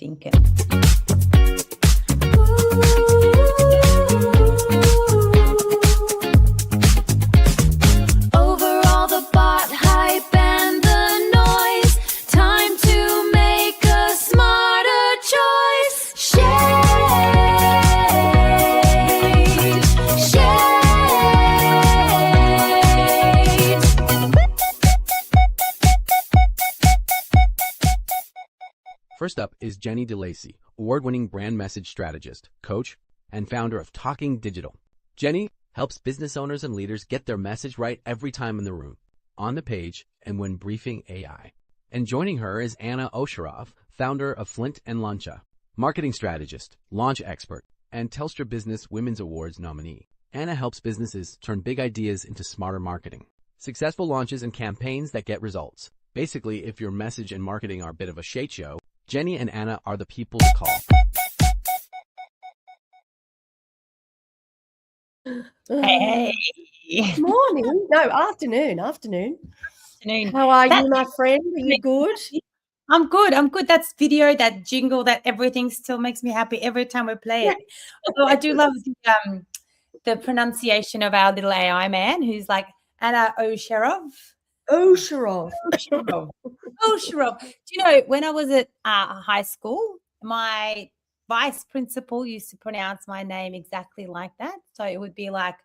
overthinking. Over all the bot hype and the noise, time to make a smarter choice. First up is Jenny DeLacy, award-winning brand message strategist, coach, and founder of Talking Digital. Jenny helps business owners and leaders get their message right every time in the room, on the page, and when briefing AI. And joining her is Anna Osharov, founder of Flint & Lancha, marketing strategist, launch expert, and Telstra Business Women's Awards nominee. Anna helps businesses turn big ideas into smarter marketing. Successful launches and campaigns that get results. Basically, if your message and marketing are a bit of a SHaiT show, Jenny and Anna are the people to call. Hey. Morning. No, afternoon. Afternoon. How are you, my friend? Are you good? I'm good. That's video, that jingle, that everything still makes me happy every time we play it. Although I do love the pronunciation of our little AI man, who's like Anna Osharov. Osharov. Osharov. Do you know, when I was at high school, my vice principal used to pronounce my name exactly like that. So it would be like,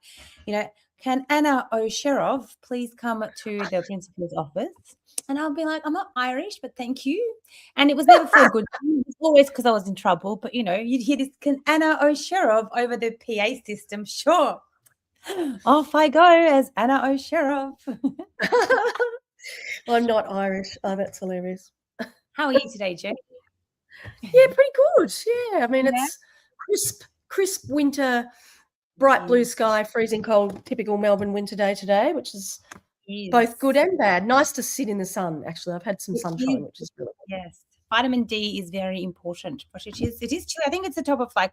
can Anna Osharov please come to the principal's office? And I'll be like, I'm not Irish, but thank you. And it was never for a good thing. It was always because I was in trouble. But, you'd hear this, can Anna Osharov over the PA system? Sure. Off I go as Anna Osharov. I'm not Irish. Oh, that's hilarious. How are you today, Jen? Yeah, pretty good. Yeah, I mean, it's crisp winter, bright blue sky, freezing cold, typical Melbourne winter day today, which is both good and bad. Nice to sit in the sun, actually. I've had some sunshine, which is really good. Yes. Vitamin D is very important, but it is chilly. I think it's the top of like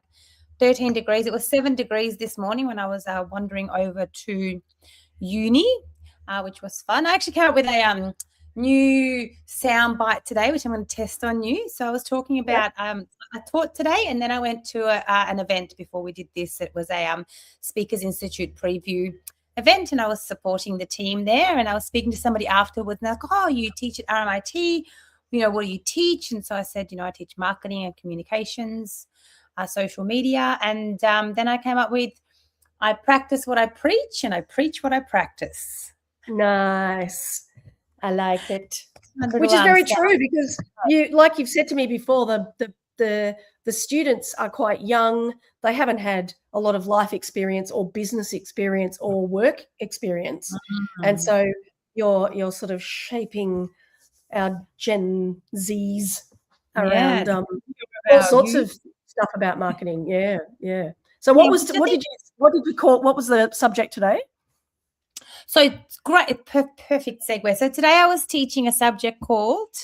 13 degrees. It was 7 degrees this morning when I was wandering over to uni, which was fun. I actually came up with a new sound bite today, which I'm going to test on you. So I was talking about I taught today, and then I went to an event before we did this. It was a Speakers Institute preview event, and I was supporting the team there, and I was speaking to somebody afterwards, and they're like, oh, you teach at RMIT, what do you teach? And so I said, I teach marketing and communications, social media, and then I came up with, I practice what I preach, and I preach what I practice. Nice. I like it. Which is very true, because you've said to me before, the students are quite young. They haven't had a lot of life experience or business experience or work experience. Mm-hmm. And so you're sort of shaping our Gen Zs around all sorts of stuff about marketing. Yeah. So what was the subject today? So it's great, perfect segue. So today I was teaching a subject called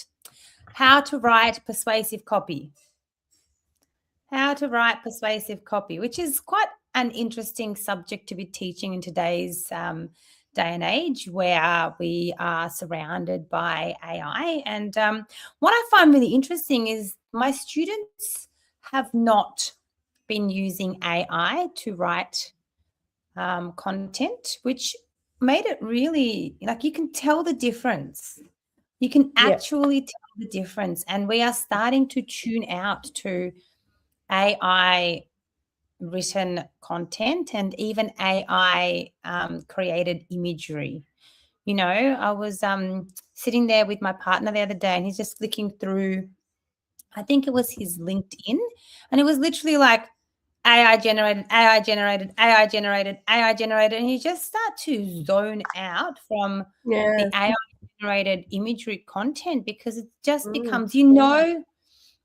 How to Write Persuasive Copy. How to write persuasive copy, which is quite an interesting subject to be teaching in today's day and age, where we are surrounded by AI. And what I find really interesting is my students have not been using AI to write content, which made it really, you can tell the difference. You can actually tell the difference. And we are starting to tune out to AI written content and even AI created imagery. I was sitting there with my partner the other day, and he's just flicking through, I think it was his LinkedIn, and it was literally like AI generated, and you just start to zone out from the AI generated imagery content, because it just becomes,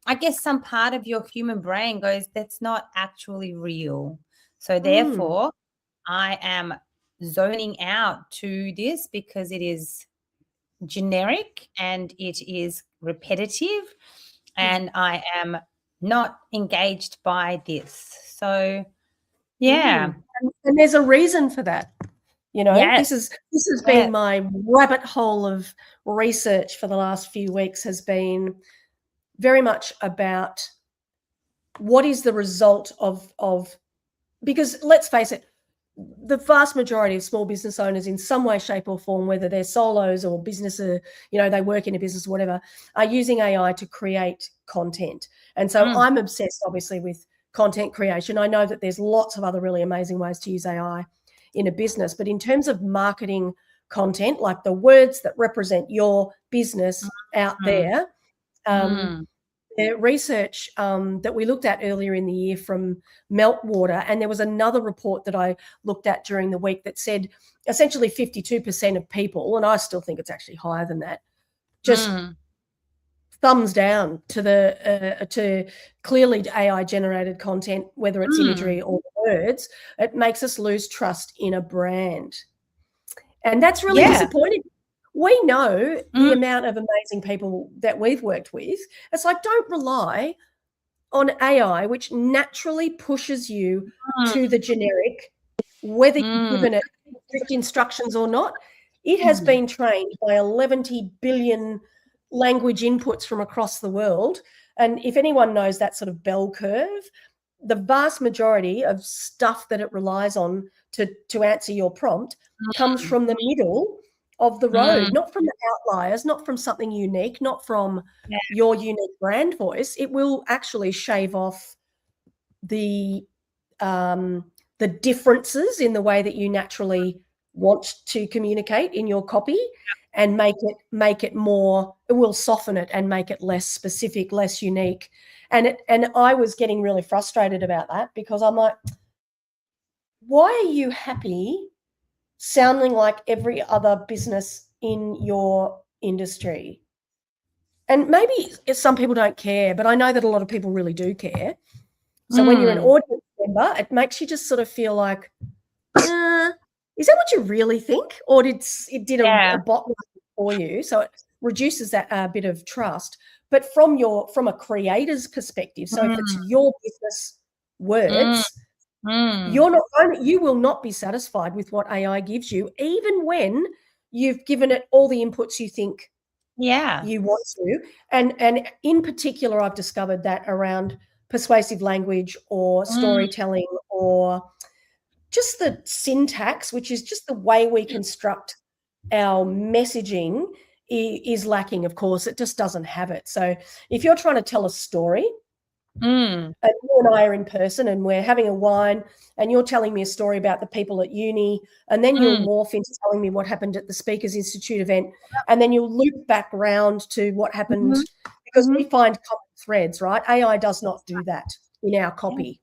I guess some part of your human brain goes, that's not actually real. So therefore, I am zoning out to this because it is generic and it is repetitive, and I am not engaged by this. So, yeah. And there's a reason for that. This has been my rabbit hole of research for the last few weeks, has been very much about what is the result of because let's face it, the vast majority of small business owners in some way, shape or form, whether they're solos or business, they work in a business or whatever, are using AI to create content. And so I'm obsessed, obviously, with content creation. I know that there's lots of other really amazing ways to use AI in a business, but in terms of marketing content, like the words that represent your business out there, the research that we looked at earlier in the year from Meltwater, and there was another report that I looked at during the week that said essentially 52% of people, and I still think it's actually higher than that, just thumbs down to to clearly AI generated content, whether it's imagery or words. It makes us lose trust in a brand, and that's really disappointing. We know the amount of amazing people that we've worked with. It's like, don't rely on AI, which naturally pushes you to the generic, whether you've given it strict instructions or not. It has been trained by 11 billion language inputs from across the world. And if anyone knows that sort of bell curve, the vast majority of stuff that it relies on to answer your prompt comes from the middle of the road, not from the outliers, not from something unique, not from your unique brand voice. It will actually shave off the differences in the way that you naturally want to communicate in your copy, and make it more. It will soften it and make it less specific, less unique. And I was getting really frustrated about that, because I'm like, why are you happy sounding like every other business in your industry? And maybe some people don't care, but I know that a lot of people really do care. So when you're an audience member, it makes you just sort of feel like, is that what you really think? Or did a bot for you? So it reduces that bit of trust. But from a creator's perspective, so if it's your business words, you will not be satisfied with what AI gives you, even when you've given it all the inputs you think you want to. And in particular, I've discovered that around persuasive language or storytelling or just the syntax, which is just the way we construct our messaging, is lacking. Of course, it just doesn't have it. So if you're trying to tell a story, and you and I are in person and we're having a wine and you're telling me a story about the people at uni, and then you'll morph into telling me what happened at the Speakers Institute event, and then you'll loop back round to what happened, because we find common threads, right? AI does not do that in our copy.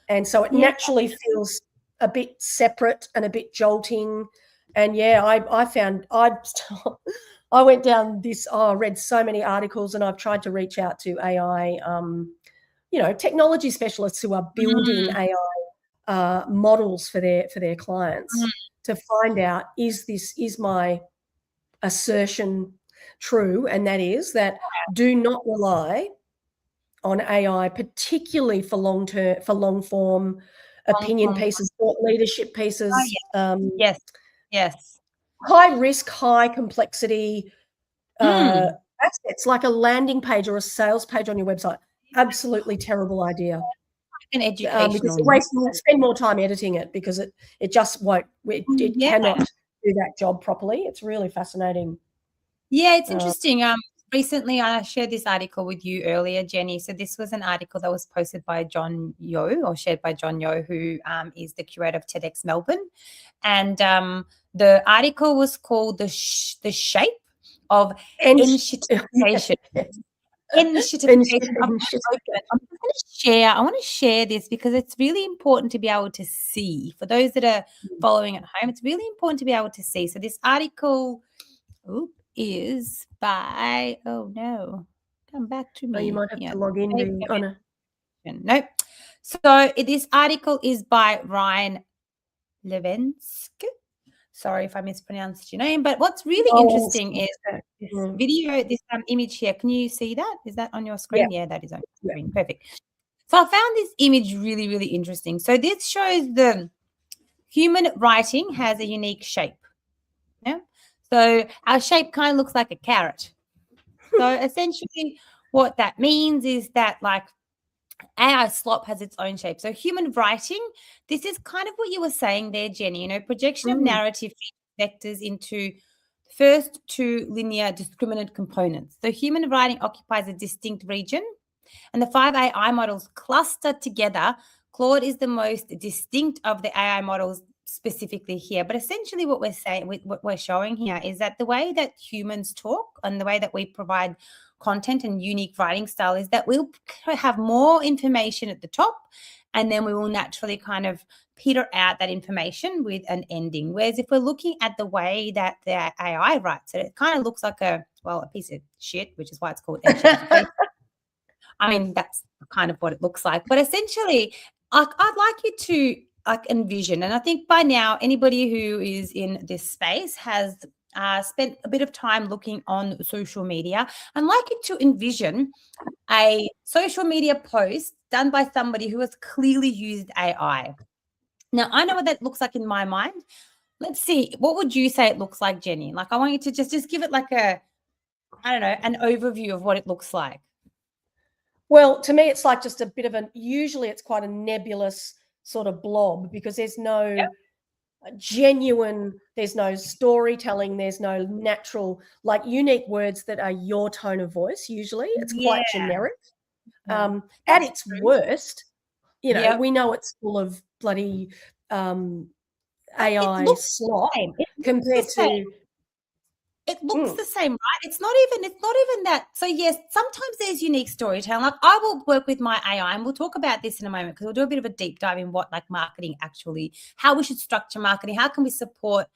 And so it naturally feels a bit separate and a bit jolting. And I found I went down this, I read so many articles, and I've tried to reach out to AI, technology specialists who are building AI models for their clients to find out, is my assertion true? And that is that do not rely on AI, particularly for long form opinion pieces, thought leadership pieces. Yes. High risk, high complexity assets, like a landing page or a sales page on your website. Absolutely terrible idea. An educational. Because spend more time editing it, because it just won't. It cannot do that job properly. It's really fascinating. Yeah, it's interesting. Recently, I shared this article with you earlier, Jenny. So this was an article that was posted by John Yo, or shared by John Yo, who is the curator of TEDx Melbourne. And the article was called The Shape of Institution. I want to share this because it's really important to be able to see. For those that are following at home, it's really important to be able to see. So this article is by, come back to me. You might have to log in. Nope. So this article is by Ryan Levensk. Sorry if I mispronounced your name, but what's really interesting is this video, this image here. Can you see that? Is that on your screen? Yeah, that is on your screen. Perfect. So I found this image really, really interesting. So this shows the human writing has a unique shape. Yeah. So our shape kind of looks like a carrot. So essentially what that means is that like AI slop has its own shape. So human writing, this is kind of what you were saying there, Jenny, projection of narrative vectors into first two linear discriminant components. So human writing occupies a distinct region, and the 5 AI models clustered together. Claude is the most distinct of the AI models specifically here. But essentially what we're saying, what we're showing here is that the way that humans talk and the way that we provide content and unique writing style is that we'll have more information at the top, and then we will naturally kind of peter out that information with an ending. Whereas if we're looking at the way that the AI writes it, it kind of looks like a piece of shit, which is why it's called AI. I mean, that's kind of what it looks like. But essentially, I'd like you to envision, and I think by now anybody who is in this space has spent a bit of time looking on social media. I'd like you to envision a social media post done by somebody who has clearly used AI. Now, I know what that looks like in my mind. Let's see. What would you say it looks like, Jenny? Like, I want you to just give it like an overview of what it looks like. Well, to me, it's like just a bit of usually it's quite a nebulous sort of blob because there's no genuine, there's no storytelling, there's no natural, like unique words that are your tone of voice. Usually it's quite generic. At its worst, we know it's full of bloody AI slop compared to. It looks the same, right? It's not even that. So yes, sometimes there's unique storytelling. Like I will work with my AI, and we'll talk about this in a moment because we'll do a bit of a deep dive in what like marketing actually, how we should structure marketing, how can we support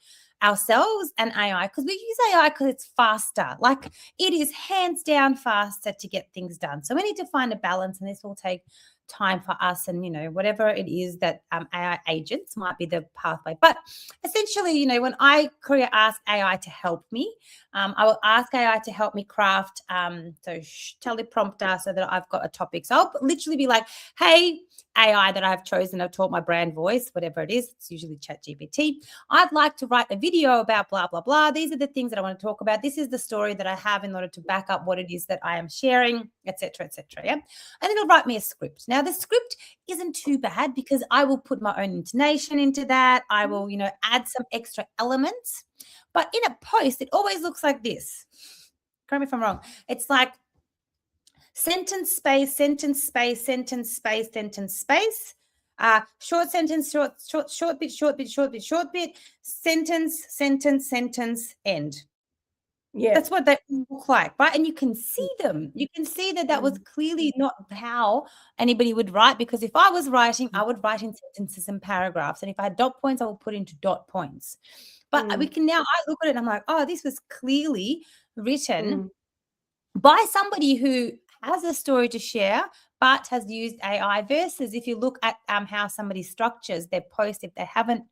ourselves and AI, because we use AI because it's faster. Like it is hands down faster to get things done. So we need to find a balance, and this will take time for us, and whatever it is that AI agents might be the pathway. But essentially, when I ask AI to help me, I will ask AI to help me craft teleprompter so that I've got a topic. So I'll literally be like, hey, AI that I've chosen, I've taught my brand voice, whatever it is, it's usually ChatGPT. I'd like to write a video about blah, blah, blah. These are the things that I want to talk about. This is the story that I have in order to back up what it is that I am sharing, etc., etc. Yeah. And then it'll write me a script. Now, the script isn't too bad because I will put my own intonation into that. I will, add some extra elements. But in a post, it always looks like this. Correct me if I'm wrong. It's like sentence space, sentence space, sentence space, sentence space, short sentence, short bit, short bit, short bit, short bit, sentence, sentence, sentence, end. Yeah. That's what they look like, right? And you can see them. You can see that was clearly not how anybody would write, because if I was writing, I would write in sentences and paragraphs. And if I had dot points, I would put into dot points. But we can now, I look at it and I'm like, oh, this was clearly written by somebody who has a story to share, but has used AI, versus if you look at how somebody structures their post, if they haven't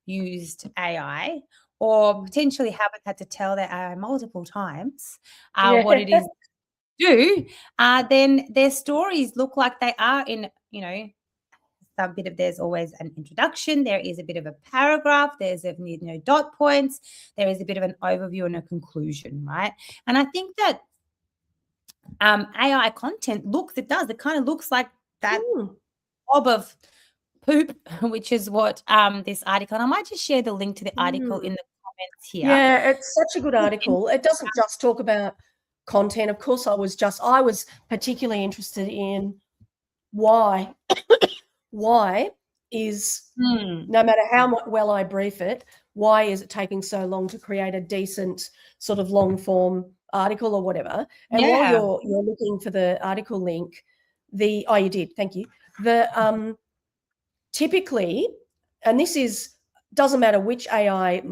used AI or potentially haven't had to tell their AI multiple times what it is to do, then their stories look like they are in, some bit of, there's always an introduction, there is a bit of a paragraph, there's a dot points, there is a bit of an overview and a conclusion, right? And I think that AI content it kind of looks like that blob of poop, which is what this article, and I might just share the link to the article in the comments here. Yeah, it's such a good article. It doesn't just talk about content. Of course, I was particularly interested in why is, no matter how well I brief it, why is it taking so long to create a decent sort of long form article or whatever? And while you're looking for the article link, you did, thank you. The typically, and this doesn't matter which AI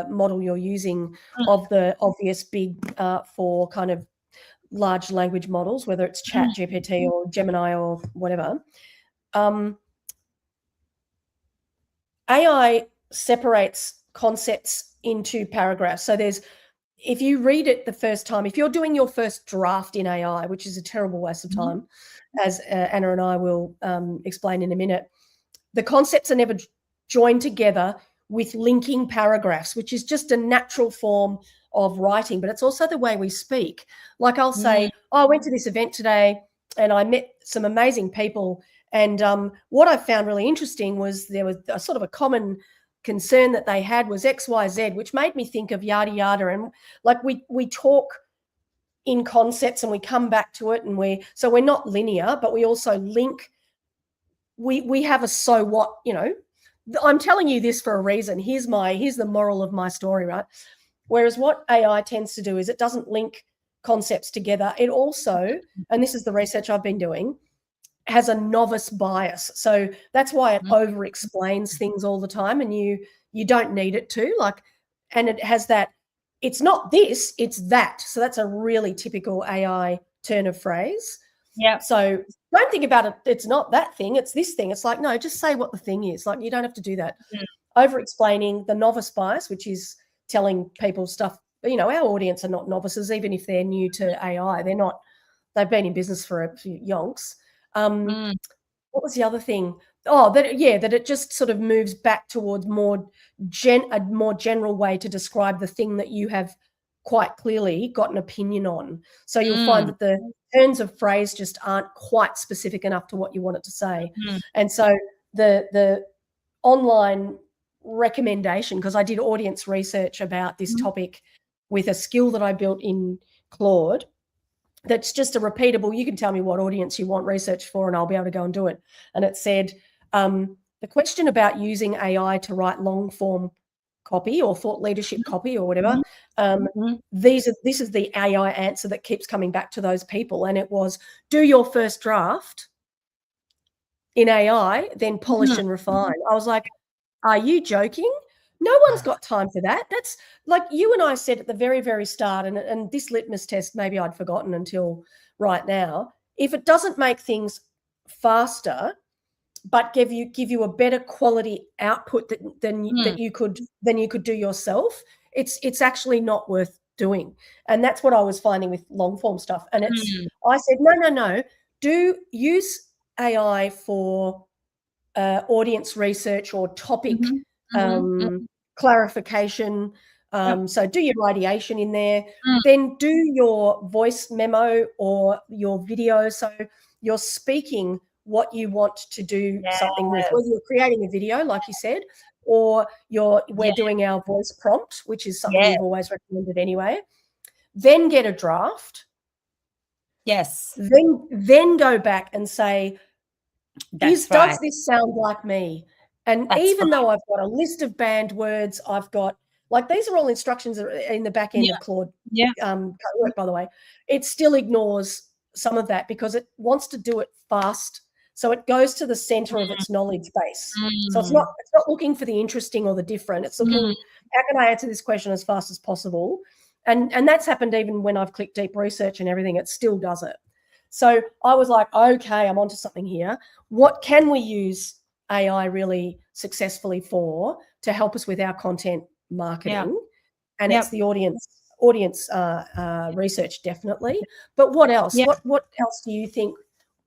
model you're using of the obvious big for kind of large language models, whether it's ChatGPT or Gemini or whatever, AI separates concepts into paragraphs. So if you read it the first time, if you're doing your first draft in AI, which is a terrible waste of time, as Anna and I will explain in a minute, the concepts are never joined together with linking paragraphs, which is just a natural form of writing, but it's also the way we speak. Like I'll say, oh, I went to this event today and I met some amazing people. And what I found really interesting was there was a sort of a common concern that they had was XYZ, which made me think of yada yada. And like we talk in concepts and we come back to it, and we're not linear, but we also link. We have a so what, you know. I'm telling you this for a reason. Here's the moral of my story, right? Whereas what AI tends to do is it doesn't link concepts together. It also, and this is the research I've been doing, has a novice bias. So that's why it over explains things all the time, and you don't need it to, like, and it has that, it's not this, it's that. So that's a really typical AI turn of phrase. Yeah. So don't think about it. It's not that thing. It's this thing. It's like, no, just say what the thing is. Like, you don't have to do that. Over explaining, the novice bias, which is telling people stuff. You know, our audience are not novices, even if they're new to AI. They're not. They've been in business for a few yonks. What was the other thing? Oh, that it just sort of moves back towards a more general way to describe the thing that you have quite clearly got an opinion on. So you'll find that the turns of phrase just aren't quite specific enough to what you want it to say. And so the online recommendation, because I did audience research about this topic with a skill that I built in Claude, that's just a repeatable, you can tell me what audience you want research for and I'll be able to go and do it. And it said, the question about using AI to write long form copy or thought leadership copy or whatever, this is the AI answer that keeps coming back to those people. And it was, do your first draft in AI, then polish and refine. I was like, are you joking? No one's got time for that. That's like you and I said at the very, very start, and this litmus test maybe I'd forgotten until right now. If it doesn't make things faster, but give you a better quality output than you could do yourself, it's actually not worth doing. And that's what I was finding with long form stuff. And I said, no, do use AI for audience research or topic clarification. So do your ideation in there, then do your voice memo or your video. So you're speaking what you want to do something with, whether you're creating a video, like you said, or we're doing our voice prompt, which is something we've always recommended anyway. Then get a draft. Yes. Then go back and say, does this sound like me? And even though I've got a list of banned words, I've got, like, these are all instructions that are in the back end of Claude work, by the way. It still ignores some of that because it wants to do it fast. So it goes to the center of its knowledge base. So it's not looking for the interesting or the different. It's looking, how can I answer this question as fast as possible? And that's happened even when I've clicked deep research and everything, it still does it. So I was like, okay, I'm onto something here. What can we use AI really successfully for to help us with our content marketing? And it's the audience research, definitely. But what else? What else do you think?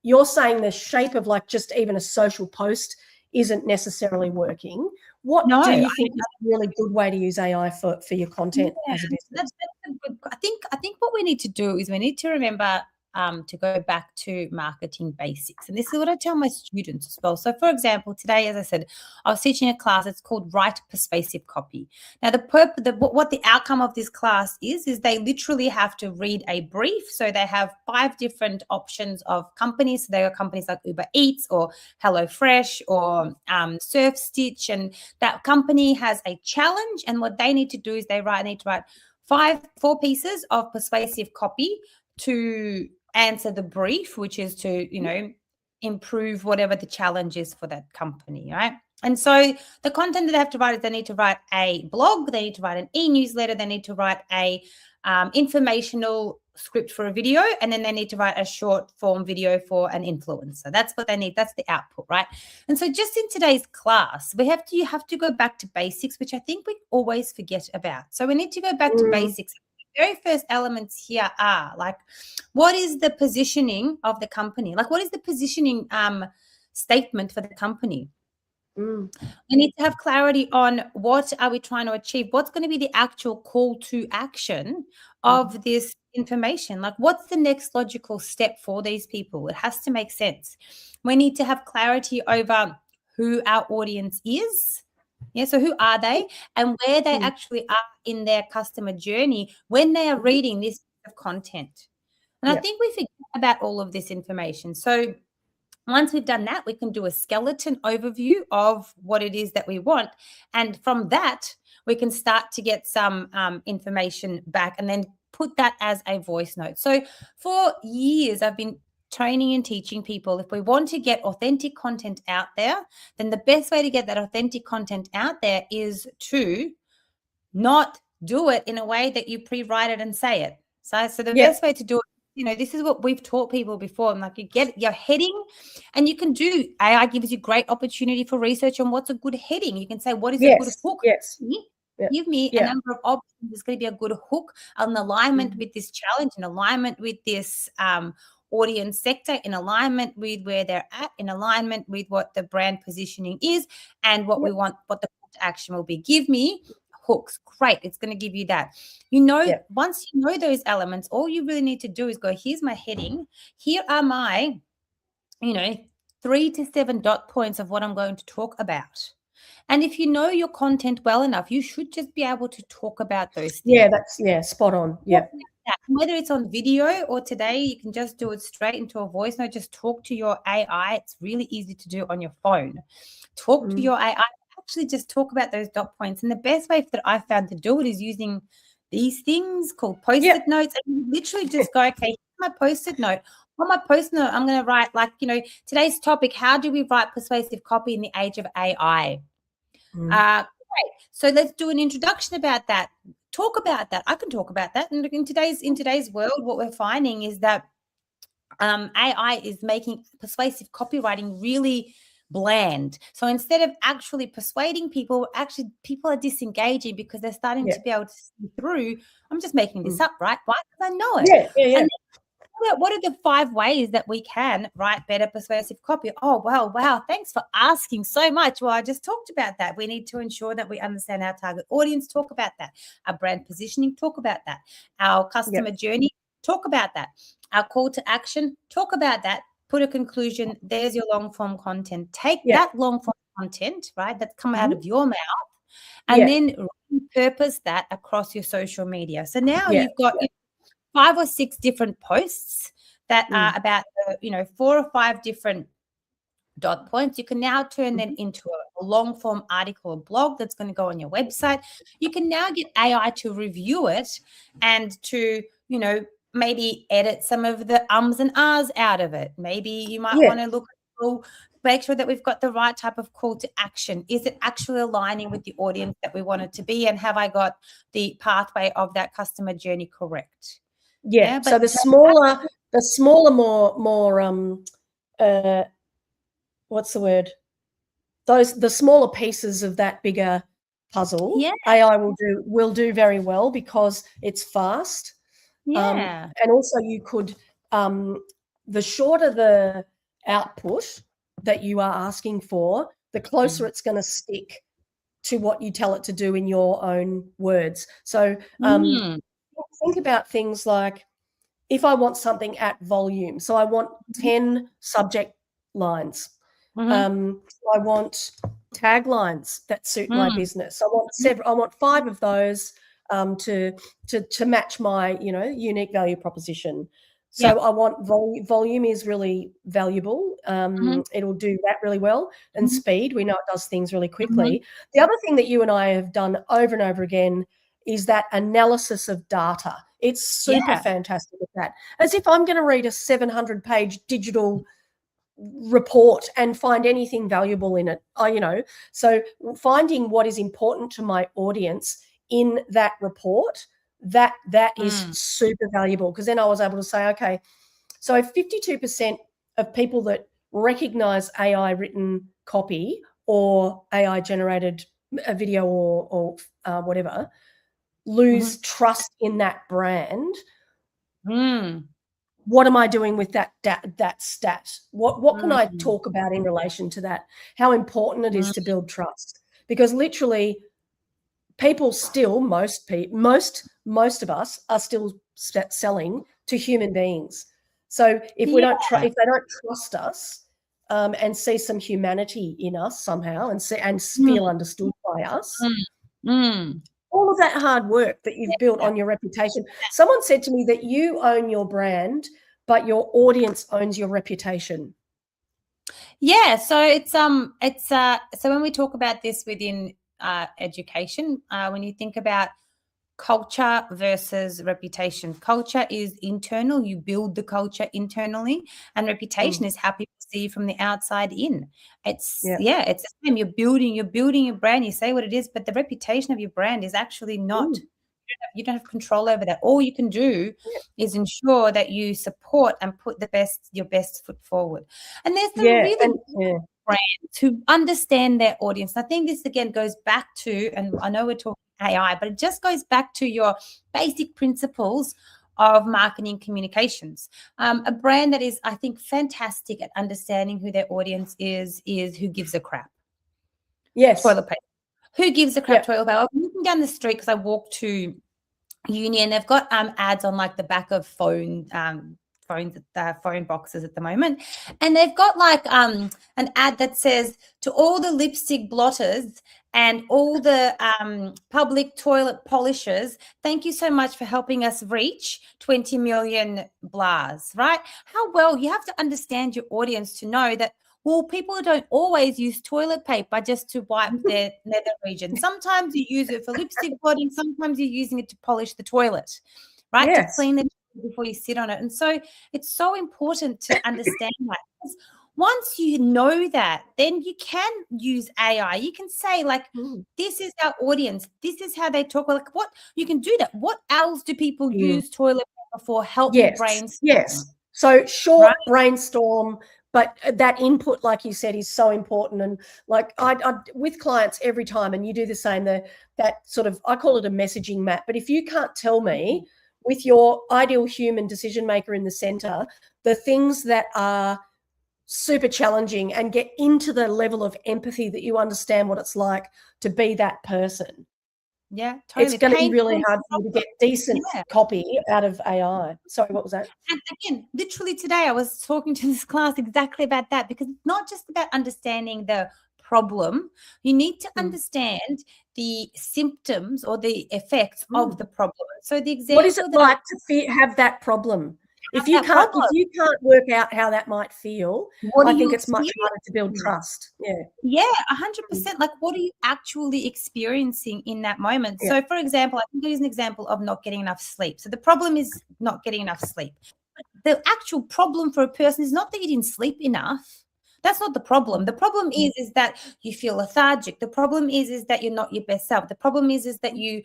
You're saying the shape of, like, just even a social post isn't necessarily working. What do you think is a really good way to use AI for your content as a business? That's a good. I think what we need to do is we need to remember to go back to marketing basics. And this is what I tell my students as well. So, for example, today, as I said, I was teaching a class. It's called Write Persuasive Copy. Now, what the outcome of this class is they literally have to read a brief. So they have 5 different options of companies. So there are companies like Uber Eats or HelloFresh or Surf Stitch. And that company has a challenge. And what they need to do is they need to write 4 pieces of persuasive copy to answer the brief, which is to, improve whatever the challenge is for that company, right? And so the content that they have to write is they need to write a blog, they need to write an e-newsletter, they need to write a informational script for a video, and then they need to write a short form video for an influencer. That's what they need. That's the output, right? And so just in today's class, you have to go back to basics, which I think we always forget about. So we need to go back to basics. The very first elements here are, like, what is the positioning of the company? Like, what is the positioning statement for the company? We need to have clarity on what are we trying to achieve? What's going to be the actual call to action of this information? Like, what's the next logical step for these people? It has to make sense. We need to have clarity over who our audience is. Yeah, so who are they and where they actually are in their customer journey when they are reading this piece of content. And I think we forget about all of this information. So once we've done that, we can do a skeleton overview of what it is that we want. And from that, we can start to get some information back and then put that as a voice note. So for years, I've been training and teaching people, if we want to get authentic content out there, then the best way to get that authentic content out there is to not do it in a way that you pre-write it and say it. So the best way to do it, this is what we've taught people before. I'm like, you get your heading, and you can do, AI gives you great opportunity for research on what's a good heading. You can say, what is a good hook? Give me a number of options. It's going to be a good hook, an alignment with this challenge, in alignment with this audience sector, in alignment with where they're at, in alignment with what the brand positioning is and what we want, what the call to action will be. Give me hooks. Great. It's going to give you that. Once you know those elements, all you really need to do is go, here's my heading. Here are my, 3 to 7 dot points of what I'm going to talk about. And if you know your content well enough, you should just be able to talk about those things. Yeah, that's spot on. Yeah. Whether it's on video or today, you can just do it straight into a voice note. Just talk to your AI. It's really easy to do on your phone. Talk to your AI. Actually just talk about those dot points. And the best way that I found to do it is using these things called post-it notes. And you literally just go, okay, here's my post-it note. On my post-it note, I'm going to write today's topic, how do we write persuasive copy in the age of AI? Great. So let's do an introduction about that. Talk about that. I can talk about that. And in today's world, what we're finding is that AI is making persuasive copywriting really bland. So instead of actually persuading people, people are disengaging because they're starting to be able to see through. I'm just making this up, right? Why? Because I know it. Yeah. And what are the 5 ways that we can write better persuasive copy? Oh, wow. Thanks for asking so much. Well, I just talked about that. We need to ensure that we understand our target audience, talk about that. Our brand positioning, talk about that. Our customer journey, talk about that. Our call to action, talk about that. Put a conclusion. There's your long form content. Take that long form content, right, that's come out of your mouth, and then repurpose that across your social media. So now you've got 5 or 6 different posts that are about 4 or 5 different dot points. You can now turn them into a long form article or blog that's going to go on your website. You can now get AI to review it and to maybe edit some of the ums and ahs out of it. Maybe you might want to look at, make sure that we've got the right type of call to action. Is it actually aligning with the audience that we want it to be? And have I got the pathway of that customer journey correct? Yeah. So the smaller, more what's the word? The smaller pieces of that bigger puzzle, AI will do very well because it's fast. And also you could, the shorter the output that you are asking for, the closer it's going to stick to what you tell it to do in your own words. So think about things like, if I want something at volume, so I want 10 subject lines. I want taglines that suit my business. I want 5 of those to match my unique value proposition. So I want volume is really valuable. It'll do that really well. And speed, we know it does things really quickly. The other thing that you and I have done over and over again is that analysis of data. It's super fantastic at that. As if I'm going to read a 700-page digital report and find anything valuable in it. So finding what is important to my audience in that report, that is super valuable, because then I was able to say, okay, so 52% of people that recognize AI written copy or AI generated a video or whatever lose trust in that brand. what am I doing with that stat? What can I talk about in relation to that? How important it is to build trust, because literally people still, most of us are still selling to human beings. So if we don't if they don't trust us and see some humanity in us somehow and feel understood by us, all of that hard work that you've built on your reputation. Someone said to me that you own your brand, but your audience owns your reputation. Yeah, so it's so when we talk about this within education, when you think about culture versus reputation, culture is internal. You build the culture internally, and reputation is how people see you from the outside in. It's it's the same. You're building your brand. You say what it is, but the reputation of your brand is actually not. You don't have control over that. All you can do is ensure that you support and put your best foot forward. And there's some really good brands who understand their audience. I think this again goes back to, and I know we're talking AI, but it just goes back to your basic principles of marketing communications. A brand that is, I think, fantastic at understanding who their audience is Who Gives a Crap. Yes. Toilet paper. Who gives a crap toilet paper? I'm looking down the street because I walk to uni and they've got ads on like the back of phone boxes at the moment, and they've got like an ad that says, to all the lipstick blotters and all the public toilet polishers, thank you so much for helping us reach 20 million blahs, right? How well you have to understand your audience to know that, well, people don't always use toilet paper just to wipe their nether region. Sometimes you use it for lipstick blotting. Sometimes you're using it to polish the toilet, right? Yes. To clean the toilet before you sit on it. And so it's so important to understand that. Because once you know that, then you can use AI. You can say, like, this is our audience. This is how they talk. Like, what you can do that. What else do people use toilet paper for? Help me brainstorm. Yes. So short brainstorm. But that input, like you said, is so important. And like I with clients every time, and you do the same, that sort of, I call it a messaging map. But if you can't tell me with your ideal human decision maker in the center, the things that are super challenging and get into the level of empathy that you understand what it's like to be that person. Yeah, totally. It's going to be really hard for you to get decent copy out of AI. Sorry, what was that? And again, literally today I was talking to this class exactly about that, because it's not just about understanding the problem. You need to understand the symptoms or the effects of the problem. So the example, what is it like to have that problem? If you can't work out how that might feel, I think it's much harder to build trust. Yeah, 100%. Like, what are you actually experiencing in that moment? So, for example, I think there's an example of not getting enough sleep. So the problem is not getting enough sleep. But the actual problem for a person is not that you didn't sleep enough. That's not the problem. The problem is that you feel lethargic. The problem is that you're not your best self. The problem is that you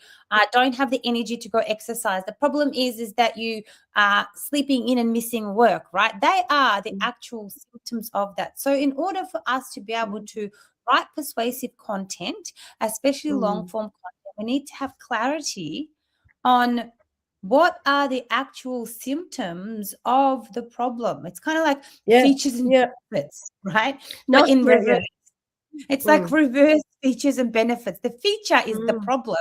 don't have the energy to go exercise. The problem is that you are sleeping in and missing work, right? They are the actual symptoms of that. So in order for us to be able to write persuasive content, especially long form content, we need to have clarity on what are the actual symptoms of the problem. It's kind of like features and benefits, right? But in reverse. It's like reverse features and benefits. The feature is the problem.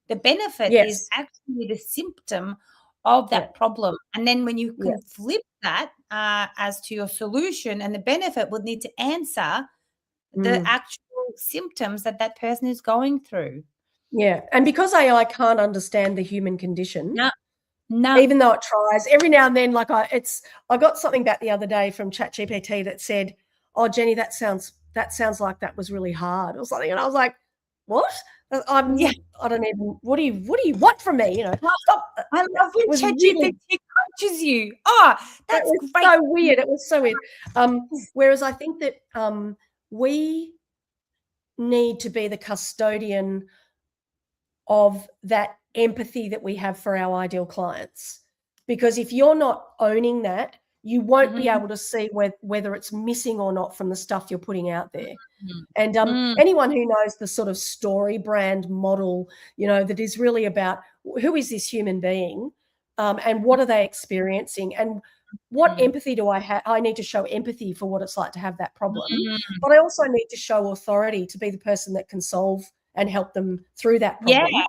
The benefit is actually the symptom of that problem. And then when you can flip that as to your solution, and the benefit would need to answer the actual symptoms that person is going through. Yeah. And because AI can't understand the human condition, no. Even though it tries, every now and then, like I got something back the other day from ChatGPT that said, "Oh, Jenny, that sounds like that was really hard," or something, and I was like, "What? I don't even. What do you want from me? You know, stop." I love when ChatGPT coaches you. Oh, that's great. So weird. It was so weird. Whereas I think that we need to be the custodian of that empathy that we have for our ideal clients, because if you're not owning that, you won't be able to see whether it's missing or not from the stuff you're putting out there. And anyone who knows the sort of story brand model, you know, that is really about who is this human being and what are they experiencing, and what empathy do I have? I need to show empathy for what it's like to have that problem. Mm. But I also need to show authority to be the person that can solve and help them through that problem.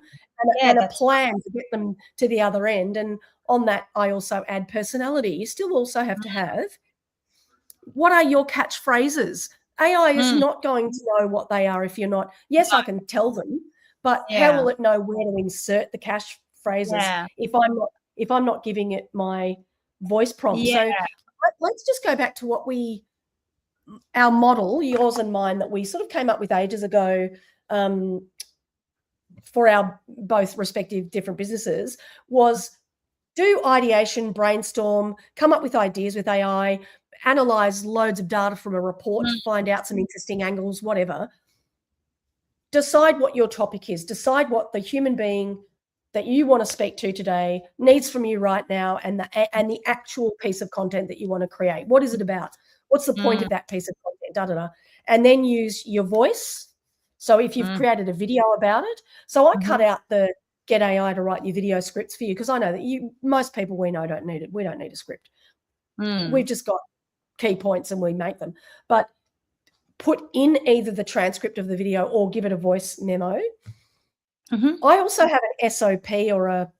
And a plan to get them to the other end. And on that, I also add personality. You still also have to have, what are your catchphrases? AI is not going to know what they are if you're not. Yes, I can tell them, but how will it know where to insert the catchphrases if I'm not giving it my voice prompt? So let's just go back to our model, yours and mine, that we sort of came up with ages ago, for our both respective different businesses, was do ideation, brainstorm, come up with ideas with AI, analyze loads of data from a report to find out some interesting angles, whatever. Decide what your topic is. Decide what the human being that you want to speak to today needs from you right now, and the actual piece of content that you want to create. What is it about? What's the point of that piece of content? Da, da, da. And then use your voice. So if you've created a video about it, so I cut out the get AI to write your video scripts for you, because I know that most people we know don't need it. We don't need a script. We've just got key points and we make them. But put in either the transcript of the video or give it a voice memo. I also have an SOP, or a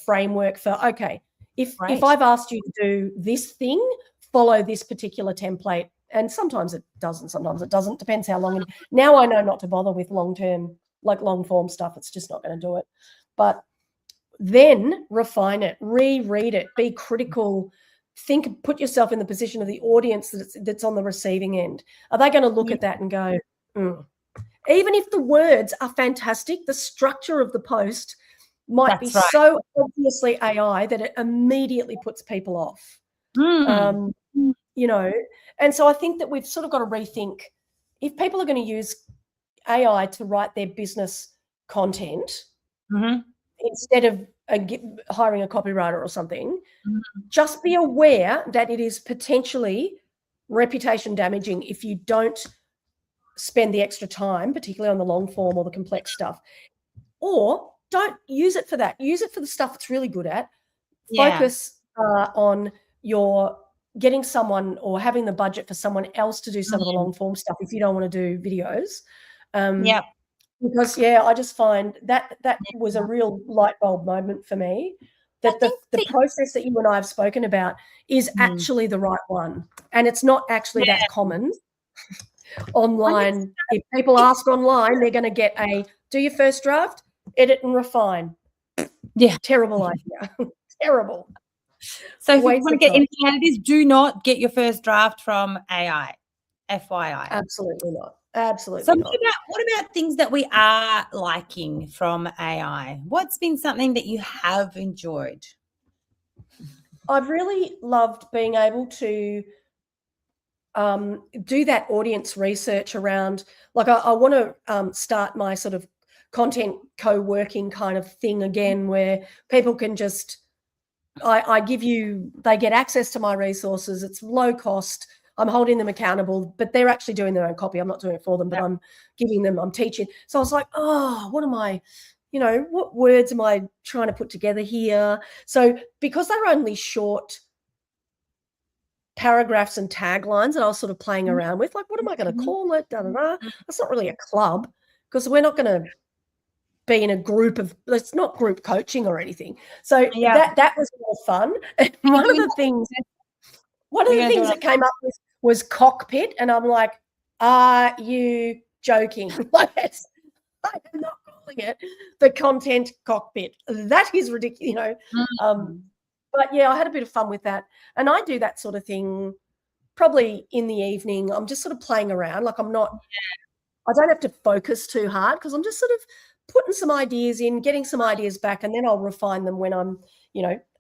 framework for, okay, if I've asked you to do this thing, follow this particular template. And sometimes it does and sometimes it doesn't. Depends how long. Now I know not to bother with long-term, like long-form stuff. It's just not going to do it. But then refine it, reread it, be critical. Put yourself in the position of the audience that's on the receiving end. Are they going to look at that and go, even if the words are fantastic, the structure of the post might be so obviously AI that it immediately puts people off. And so I think that we've sort of got to rethink, if people are going to use AI to write their business content instead of hiring a copywriter or something, just be aware that it is potentially reputation damaging if you don't spend the extra time, particularly on the long form or the complex stuff. Or don't use it for that. Use it for the stuff it's really good at. Focus on your getting someone, or having the budget for someone else to do some of the long form stuff if you don't want to do videos. Because I just find that was a real light bulb moment for me, that the process that you and I have spoken about is actually the right one, and it's not actually that common online. If people ask online, they're going to get do your first draft, edit and refine. Terrible idea. Terrible. So if you want to get anything out of this, do not get your first draft from AI. FYI. Absolutely not. Absolutely. So what about things that we are liking from AI? What's been something that you have enjoyed? I've really loved being able to do that audience research around, like I want to start my sort of content co-working kind of thing again, where people can just, they get access to my resources. It's low cost. I'm holding them accountable, but they're actually doing their own copy. I'm not doing it for them, but I'm teaching. So I was like, what words am I trying to put together here? So because they're only short paragraphs and taglines that I was sort of playing around with, like, what am I going to call it? Da, da, da. That's not really a club, because we're not going to be in a group of, it's not group coaching or anything. So that was more fun. And one of the things that came up with was cockpit, and I'm like, are you joking? I am not calling it the content cockpit. That is ridiculous, But I had a bit of fun with that, and I do that sort of thing probably in the evening. I'm just sort of playing around, like I don't have to focus too hard, because I'm just sort of putting some ideas in, getting some ideas back, and then I'll refine them when I'm,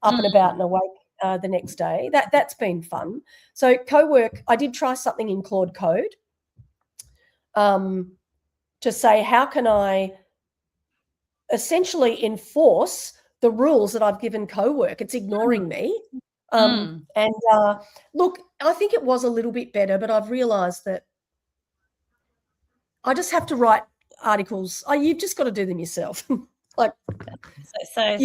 up and about and awake the next day. That's been fun. So co-work, I did try something in Claude Code to say, how can I essentially enforce the rules that I've given co-work? It's ignoring me. And look, I think it was a little bit better, but I've realized that I just have to write articles. You've just got to do them yourself. Like, we still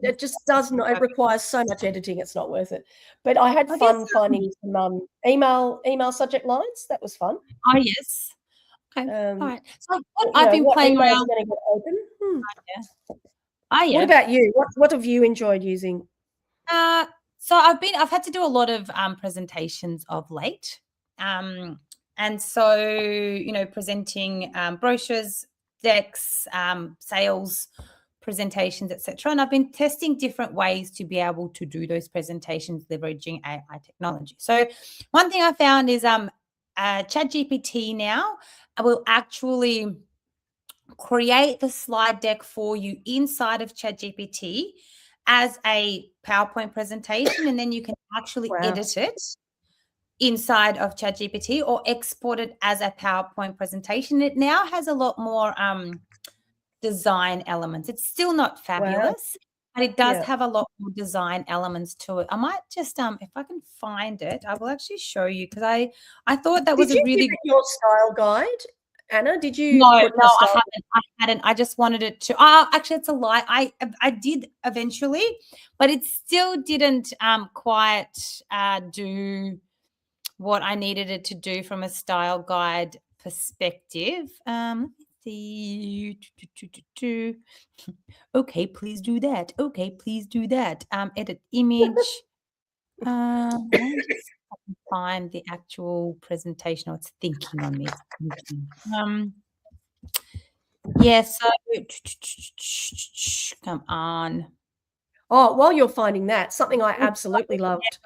it just does not, it requires so much editing, it's not worth it. But I had fun finding some email subject lines. That was fun. Oh, yes. Okay. All right. So I've been playing around. Going to get open? Oh, yeah. What about you? What have you enjoyed using? So I've had to do a lot of presentations of late. And so, presenting brochures, decks, sales presentations, etc. And I've been testing different ways to be able to do those presentations leveraging AI technology. So one thing I found is ChatGPT now will actually create the slide deck for you inside of ChatGPT as a PowerPoint presentation, and then you can actually edit it inside of ChatGPT or export it as a PowerPoint presentation. It now has a lot more design elements. It's still not fabulous, but it does have a lot more design elements to it. I might just, if I can find it, I will actually show you, because I thought that was a really good your style guide, Anna. Did you? No, I hadn't. I just wanted it to. Actually, it's a lie. I did eventually, but it still didn't quite do what I needed it to do from a style guide perspective. Let's see. Okay, please do that. Okay, please do that. Edit image. Let me just find the actual presentation. Oh, it's thinking on me. Yes. Come on. Oh, while you're finding that, something I absolutely loved,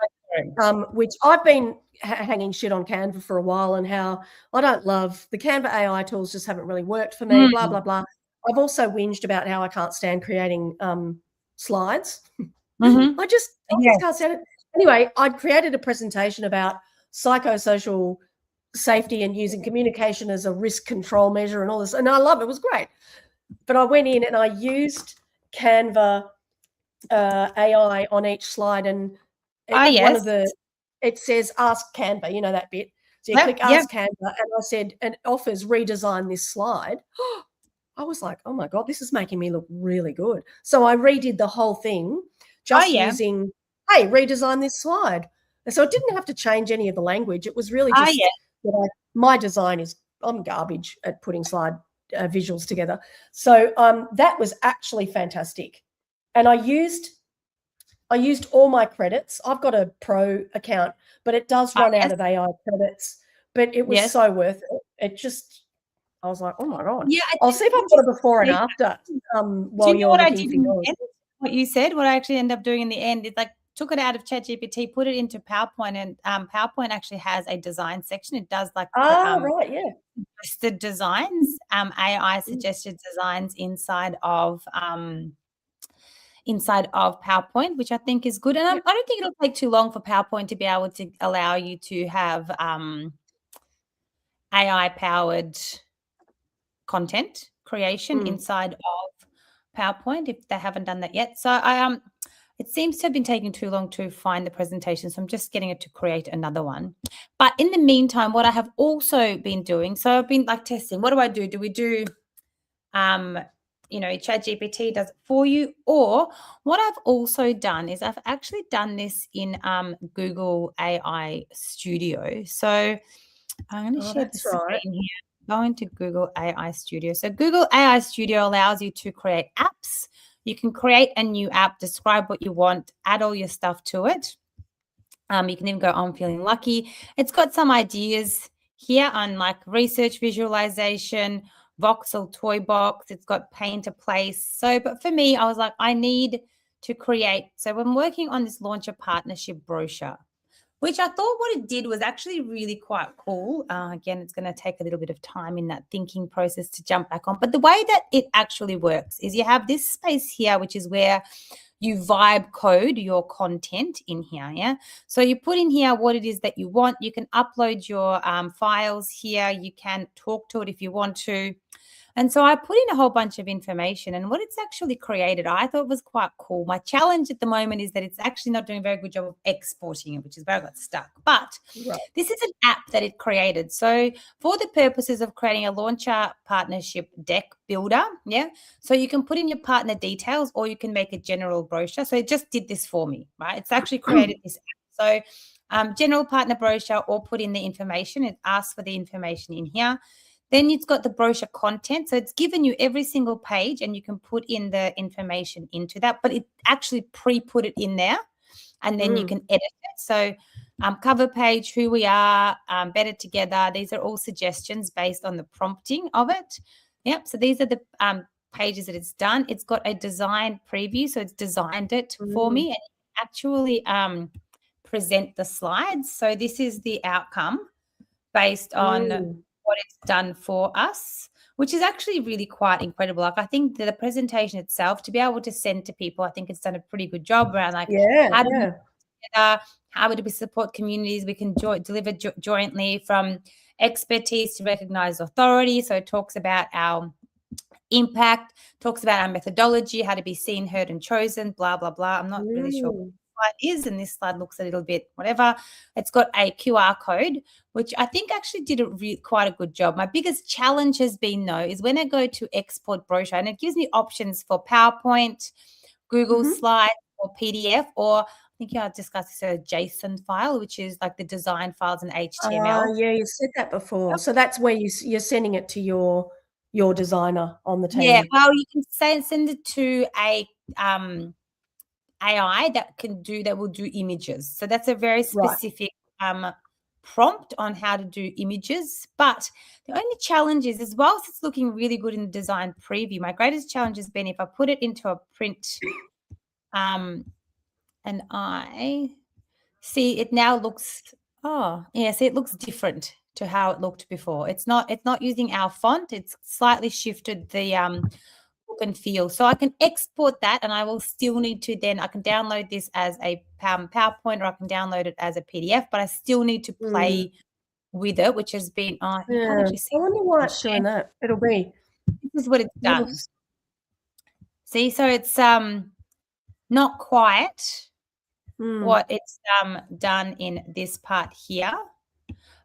which I've been hanging shit on Canva for a while, and how I don't love the Canva AI tools, just haven't really worked for me, blah, blah, blah. I've also whinged about how I can't stand creating slides. I just can't stand it. Anyway, I'd created a presentation about psychosocial safety and using communication as a risk control measure and all this, and I love it. It was great. But I went in and I used Canva AI on each slide, and one of it says ask Canva, you know that bit. So you click ask Canva, and I said, and it offers redesign this slide. I was like, oh my God, this is making me look really good. So I redid the whole thing just using, hey, redesign this slide. And so I didn't have to change any of the language. It was really just that my design is, I'm garbage at putting slide visuals together. So that was actually fantastic. And I used all my credits. I've got a pro account, but it does run out of AI credits. But it was so worth it. It just, I was like, oh my God. Yeah, I'll see if I've got a before and after while you're looking for yours. What you said, what I actually ended up doing in the end is like took it out of ChatGPT, put it into PowerPoint, and PowerPoint actually has a design section. It does like suggested designs, AI suggested designs inside of PowerPoint, which I think is good. And I don't think it'll take too long for PowerPoint to be able to allow you to have AI-powered content creation inside of PowerPoint if they haven't done that yet. So it seems to have been taking too long to find the presentation, so I'm just getting it to create another one. But in the meantime, what I have also been doing, so I've been like testing, what do I do? Do we do ChatGPT does it for you? Or what I've also done is I've actually done this in Google AI Studio. So I'm going to share the screen here. Go into Google AI Studio. So Google AI Studio allows you to create apps. You can create a new app, describe what you want, add all your stuff to it. You can even go, I'm feeling lucky. It's got some ideas here on like research visualization, voxel toy box. It's got paint a place. So, but for me, I was like, I need to create. So I'm working on this launch a partnership brochure, which I thought what it did was actually really quite cool. Again, it's going to take a little bit of time in that thinking process to jump back on. But the way that it actually works is you have this space here, which is where you vibe code your content in here, yeah? So you put in here what it is that you want. You can upload your files here. You can talk to it if you want to. And so I put in a whole bunch of information, and what it's actually created, I thought was quite cool. My challenge at the moment is that it's actually not doing a very good job of exporting it, which is where I got stuck. But this is an app that it created. So for the purposes of creating a launcher partnership deck builder, so you can put in your partner details or you can make a general brochure. So it just did this for me, right? It's actually created this app. So general partner brochure, or put in the information. It asks for the information in here. Then it's got the brochure content. So it's given you every single page and you can put in the information into that, but it actually pre-put it in there and then you can edit it. So cover page, who we are, better together. These are all suggestions based on the prompting of it. Yep. So these are the pages that it's done. It's got a design preview. So it's designed it for me and actually present the slides. So this is the outcome based on what it's done for us, which is actually really quite incredible. Like, I think the presentation itself, to be able to send to people, I think it's done a pretty good job around how do we work together, how do we support communities we can deliver jointly, from expertise to recognized authority. So it talks about our impact, talks about our methodology, how to be seen, heard, and chosen, blah, blah, blah. I'm not really sure what slide is, and this slide looks a little bit whatever. It's got a QR code, which I think actually did quite a good job. My biggest challenge has been, though, is when I go to export brochure, and it gives me options for PowerPoint, Google Slides, or PDF, or I think I've discussed this, a JSON file, which is like the design files in HTML. Yeah, you said that before. So that's where you're sending it to your designer on the team. Yeah, well, you can send it to a AI that will do images. So that's a very specific prompt on how to do images. But the only challenge is whilst it's looking really good in the design preview, my greatest challenge has been if I put it into a print and I see it now looks, see, it looks different to how it looked before. It's not using our font. It's slightly shifted the look and feel. So I can export that, and I will still need to I can download this as a PowerPoint, or I can download it as a PDF, but I still need to play with it, which has been, you can't actually see. I wonder why it's doing that. It'll be. This is what it's done. See, so it's not quite what it's done in this part here.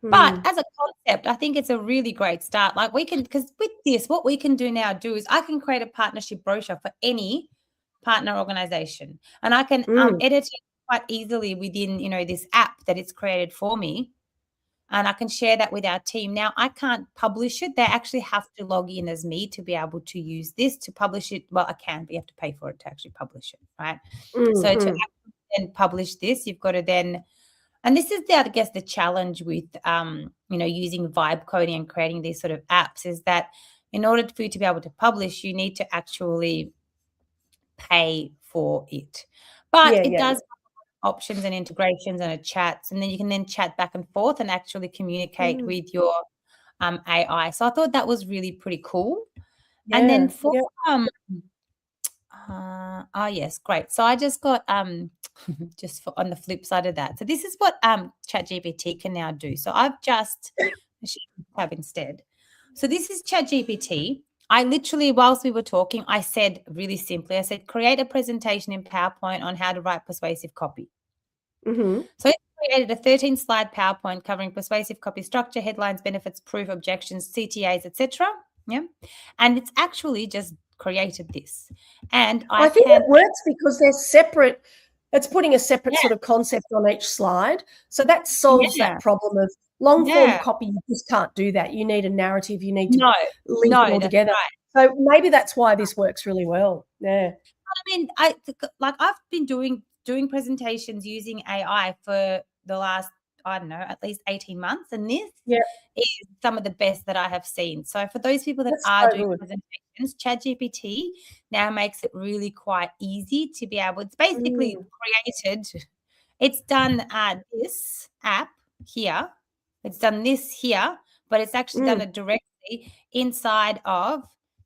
But as a concept, I think it's a really great start. Like, we can, because with this, what we can do now is I can create a partnership brochure for any partner organization, and I can edit it quite easily within, this app that it's created for me, and I can share that with our team. Now, I can't publish it. They actually have to log in as me to be able to use this to publish it. Well, I can, but you have to pay for it to actually publish it, right? So to actually then publish this, you've got to then. And this is, I guess, the challenge with, using vibe coding and creating these sort of apps, is that in order for you to be able to publish, you need to actually pay for it. But it does have options and integrations and chats, and then you can then chat back and forth and actually communicate with your AI. So I thought that was really pretty cool. And then for yes, great. So I just got just on the flip side of that. So this is what ChatGPT can now do. So I've just have instead. So this is ChatGPT. I literally, whilst we were talking, I said really simply, I said, create a presentation in PowerPoint on how to write persuasive copy. So it created a 13-slide PowerPoint covering persuasive copy structure, headlines, benefits, proof, objections, CTAs, etc. Yeah, and it's actually just created this. And I think it works because they're separate. It's putting a separate sort of concept on each slide. So that solves that problem of long form copy. You just can't do that. You need a narrative. You need to link it all together. Right. So maybe that's why this works really well. Yeah. I mean, I've been doing presentations using AI for the last, I don't know, at least 18 months. And this is some of the best that I have seen. So for those people that are doing presentations, ChatGPT now makes it really quite easy to be able, it's basically created, it's done this app here, it's done this here, but it's actually done it directly inside of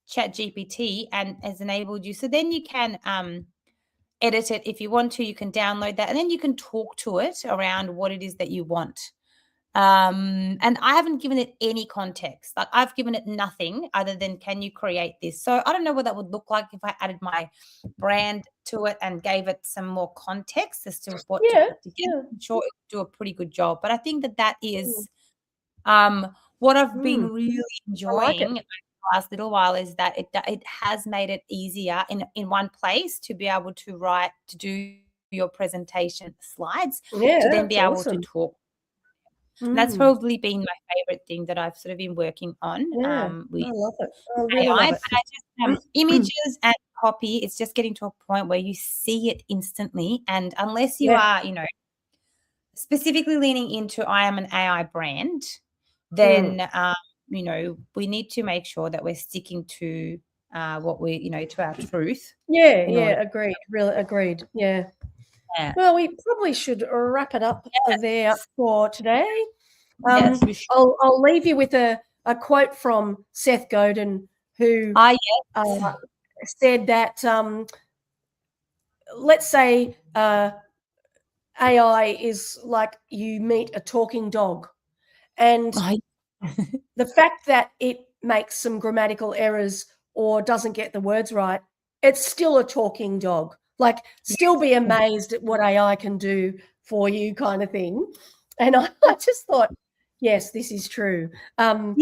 ChatGPT and has enabled you. So then you can edit it if you want to. You can download that, and then you can talk to it around what it is that you want And I haven't given it any context. Like I've given it nothing other than, can you create this? So I don't know what that would look like if I added my brand to it and gave it some more context as to what to put together. I'm sure it would do a pretty good job. But I think that is what I've been really enjoying over the last little while, is that it has made it easier in one place to be able to do your presentation slides, to then be able to talk. And that's probably been my favorite thing that I've sort of been working on with I love it. I really AI. love it. But I just images and copy, it's just getting to a point where you see it instantly, and unless you are, specifically leaning into I am an AI brand, then we need to make sure that we're sticking to what we to our truth. Agreed. Really agreed. Yeah. Well, we probably should wrap it up there for today. Yes, we should. I'll leave you with a quote from Seth Godin, who said that let's say AI is like you meet a talking dog, and the fact that it makes some grammatical errors or doesn't get the words right, it's still a talking dog. Like, still be amazed at what AI can do for you, kind of thing. And I just thought, yes, this is true. We don't.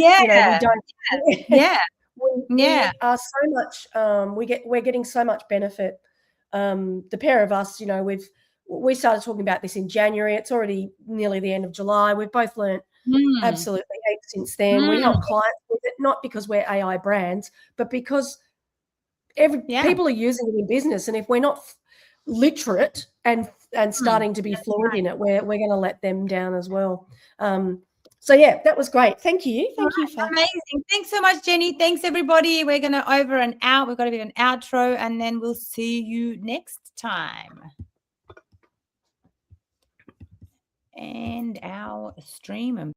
We are so much. We're getting so much benefit. The pair of us, we started talking about this in January. It's already nearly the end of July. We've both learnt absolutely heaps since then. We help clients with it, not because we're AI brands, but because people are using it in business, and if we're not literate and starting to be fluent in it, we're going to let them down as well. So that was great. Thank you. Thank you. Amazing. Thanks so much, Jenny. Thanks, everybody. We're going to over and out. We've got to do an outro, and then we'll see you next time. And our stream.